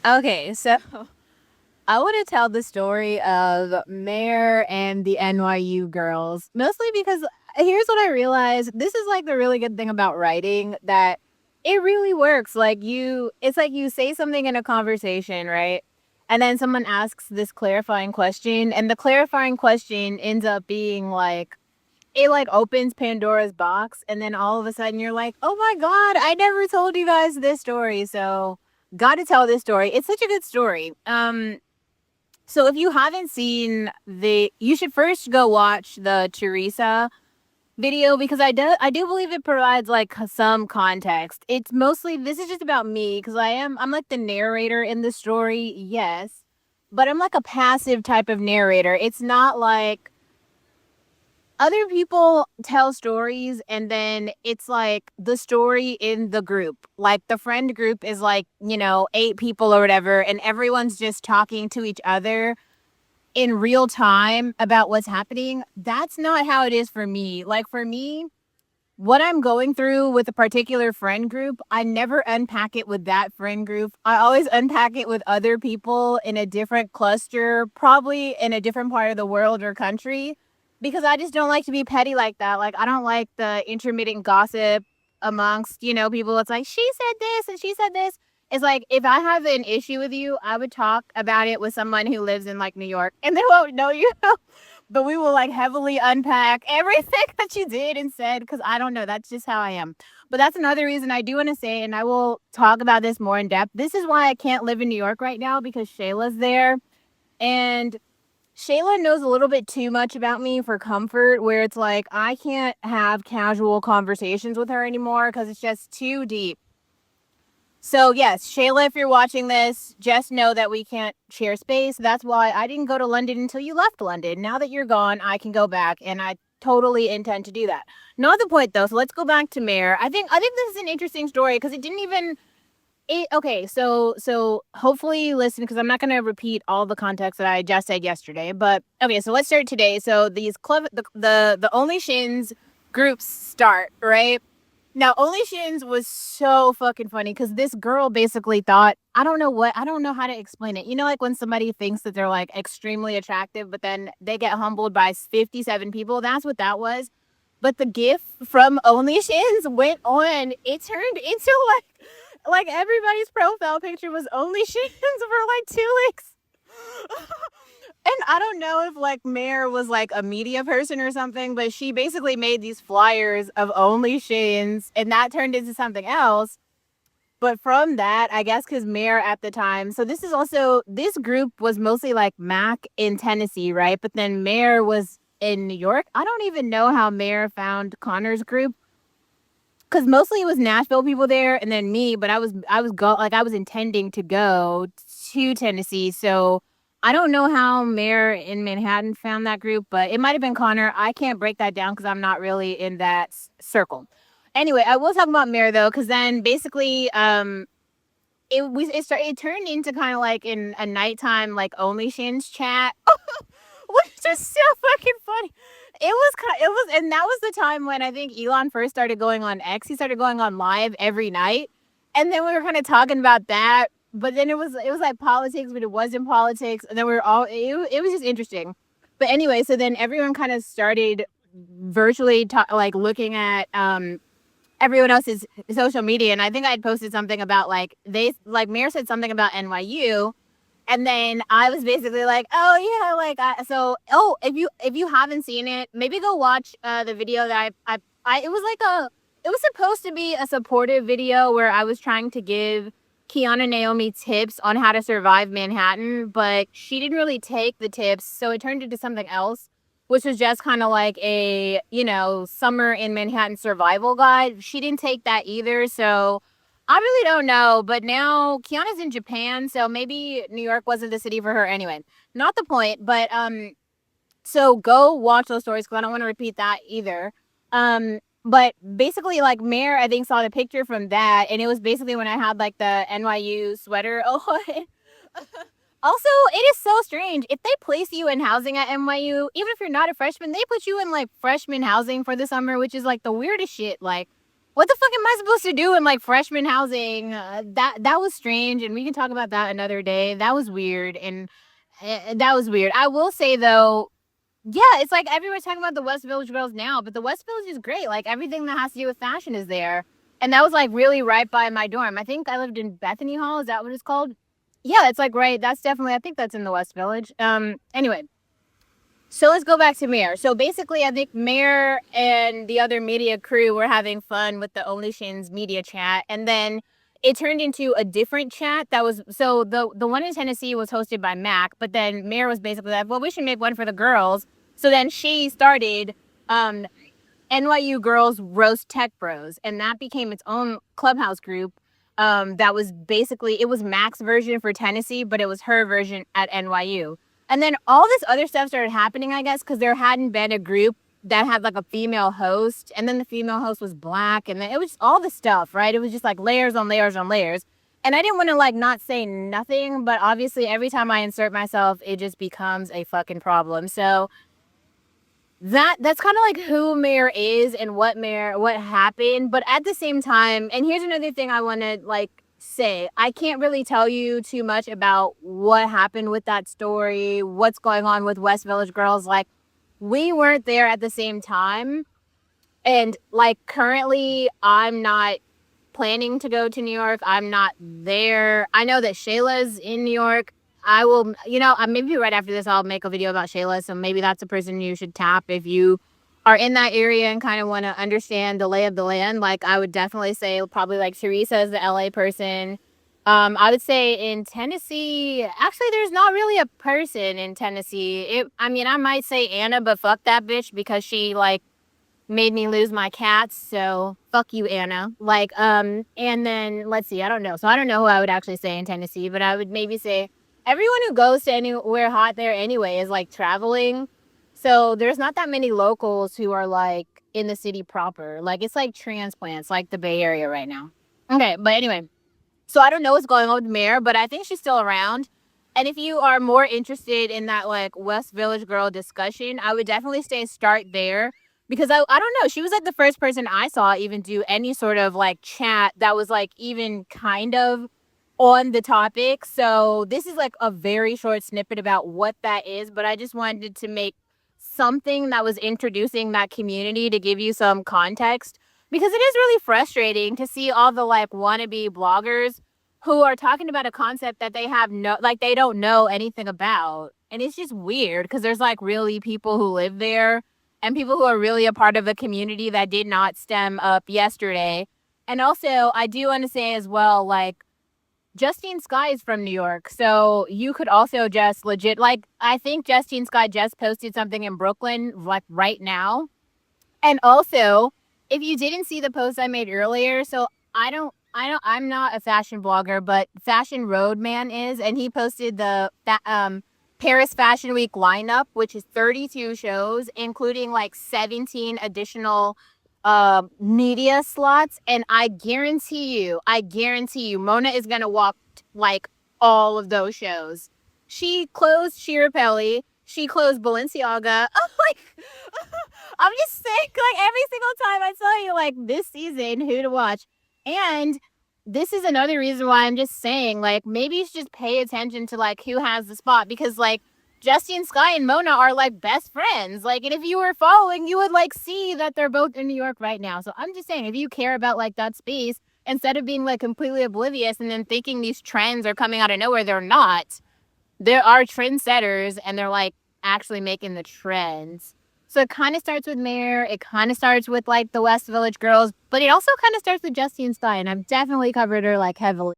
Okay, so I want to tell the story of Mare and the NYU girls, mostly because here's what I realized. This is like the really good thing about writing that it really works. It's like you say something in a conversation, right? And then someone asks this clarifying question, and the clarifying question ends up being like, it like opens Pandora's box, and then all of a sudden you're like, oh my God, I never told you guys this story. So, got to tell this story. It's such a good story. So if you haven't seen you should first go watch the Teresa video because I do believe it provides like some context. It's mostly this is just about me because I'm like the narrator in the story, yes, but I'm like a passive type of narrator. It's not like other people tell stories and then it's like the story in the group. Like the friend group is like, 8 people or whatever, and everyone's just talking to each other in real time about what's happening. That's not how it is for me. Like for me, what I'm going through with a particular friend group, I never unpack it with that friend group. I always unpack it with other people in a different cluster, probably in a different part of the world or country, because I just don't like to be petty like that. Like I don't like the intermittent gossip amongst, people. It's like she said this and she said this. It's like if I have an issue with you, I would talk about it with someone who lives in like New York and they won't know you. But we will like heavily unpack everything that you did and said because I don't know. That's just how I am. But that's another reason I do want to say, and I will talk about this more in depth. This is why I can't live in New York right now because Shayla's there. And Shayla knows a little bit too much about me for comfort, where it's like I can't have casual conversations with her anymore because it's just too deep. So, yes, Shayla, if you're watching this, just know that we can't share space. That's why I didn't go to London until you left London. Now that you're gone, I can go back, and I totally intend to do that. Not the point, though. So let's go back to Mare. I think this is an interesting story because it didn't even. Okay, so hopefully you listen because I'm not going to repeat all the context that I just said yesterday. But okay, so let's start today. So these club the Only Shins groups start right. Now, Only Shins was so fucking funny because this girl basically thought, I don't know how to explain it. Like when somebody thinks that they're like extremely attractive, but then they get humbled by 57 people. That's what that was. But the gif from Only Shins went on. It turned into like everybody's profile picture was Only Shins for like 2 weeks. And I don't know if like Mare was like a media person or something, but she basically made these flyers of Only Shins and that turned into something else. But from that, I guess because Mare at the time, so this group was mostly like Mac in Tennessee, right? But then Mare was in New York. I don't even know how Mare found Connor's group because mostly it was Nashville people there and then me, but I was intending to go to Tennessee. So I don't know how Mayor in Manhattan found that group, but it might have been Connor. I can't break that down because I'm not really in that circle. Anyway, I will talk about Mayor though, because then basically, it turned into kind of like in a nighttime like Only Shins chat, which is so fucking funny. And that was the time when I think Elon first started going on X. He started going on live every night, and then we were kind of talking about that. But then it was like politics, but it wasn't politics. And then it was just interesting. But anyway, so then everyone kind of started virtually like looking at everyone else's social media, and I think I'd posted something about Mayor said something about NYU, and then I was basically like, oh yeah, if you haven't seen it, maybe go watch the video that it was it was supposed to be a supportive video where I was trying to give Kiana Naomi tips on how to survive Manhattan, but she didn't really take the tips, so it turned into something else, which was just kind of like a, summer in Manhattan survival guide. She didn't take that either, so I really don't know. But now Kiana's in Japan, so maybe New York wasn't the city for her anyway. Not the point, but so go watch those stories because I don't want to repeat that either. But basically, like Mare, I think saw the picture from that, and it was basically when I had like the NYU sweater on. Also, it is so strange. If they place you in housing at NYU, even if you're not a freshman, they put you in like freshman housing for the summer, which is like the weirdest shit. Like, what the fuck am I supposed to do in like freshman housing? That was strange, and we can talk about that another day. That was weird, and that was weird. I will say though, yeah, it's like everyone's talking about the West Village girls now, but the West Village is great. Like everything that has to do with fashion is there, and that was like really right by my dorm. I think I lived in Bethany Hall. Is that what it's called? Yeah, it's like right. That's definitely. I think that's in the West Village. Anyway, so let's go back to Mayor. So basically, I think Mayor and the other media crew were having fun with the Only Shins media chat, and then it turned into a different chat that was so the one in Tennessee was hosted by Mac, but then Mayor was basically like, well, we should make one for the girls. So then she started um, NYU Girls Roast Tech Bros, and that became its own clubhouse group. That was basically it was Mac's version for Tennessee, but it was her version at NYU. And then all this other stuff started happening, I guess, because there hadn't been a group that had like a female host, and then the female host was black, and then it was just all the stuff, right? It was just like layers on layers on layers. And I didn't want to like not say nothing, but obviously every time I insert myself, it just becomes a fucking problem. So that's kind of like who Mayor is and what happened, but at the same time, and here's another thing I want to like say, I can't really tell you too much about what happened with that story, what's going on with West Village girls. Like we weren't there at the same time, and like currently I'm not planning to go to New York. I'm not there. I know that Shayla's in New York. I will, maybe right after this, I'll make a video about Shayla. So maybe that's a person you should tap if you are in that area and kind of want to understand the lay of the land. Like, I would definitely say probably like Teresa is the LA person. I would say in Tennessee, actually, there's not really a person in Tennessee. I might say Anna, but fuck that bitch because she like made me lose my cats. So fuck you, Anna. And then let's see, I don't know. So I don't know who I would actually say in Tennessee, but I would maybe say everyone who goes to anywhere hot there anyway is like traveling. So there's not that many locals who are like in the city proper. Like it's like transplants, like the Bay Area right now. Okay, but anyway, so I don't know what's going on with Mare, but I think she's still around. And if you are more interested in that like West Village girl discussion, I would definitely say start there because I don't know, she was like the first person I saw even do any sort of like chat that was like even kind of on the topic. So this is like a very short snippet about what that is, but I just wanted to make something that was introducing that community to give you some context because it is really frustrating to see all the like wannabe bloggers who are talking about a concept that they have they don't know anything about. And it's just weird because there's like really people who live there and people who are really a part of a community that did not stem up yesterday. And also, I do want to say as well, like, Justine Skye is from New York. So you could also just legit, like, I think Justine Skye just posted something in Brooklyn, like, right now. And also, if you didn't see the post I made earlier, so I'm not a fashion blogger, but Fashion Roadman is, and he posted the Paris Fashion Week lineup, which is 32 shows, including like 17 additional media slots. And I guarantee you, Mona is gonna walk like all of those shows. She closed Shirapelli. She closed Balenciaga. I'm like, I'm just saying, like every single time I tell you, like this season, who to watch. And this is another reason why I'm just saying, like, maybe you should just pay attention to like who has the spot because like Justine Skye and Mona are like best friends. Like, and if you were following, you would like see that they're both in New York right now. So I'm just saying, if you care about like that space, instead of being like completely oblivious and then thinking these trends are coming out of nowhere, they're not. There are trendsetters and they're like actually making the trends. So it kind of starts with Mayor. It kind of starts with like the West Village girls, but it also kind of starts with Justine Skye. And I've definitely covered her like heavily.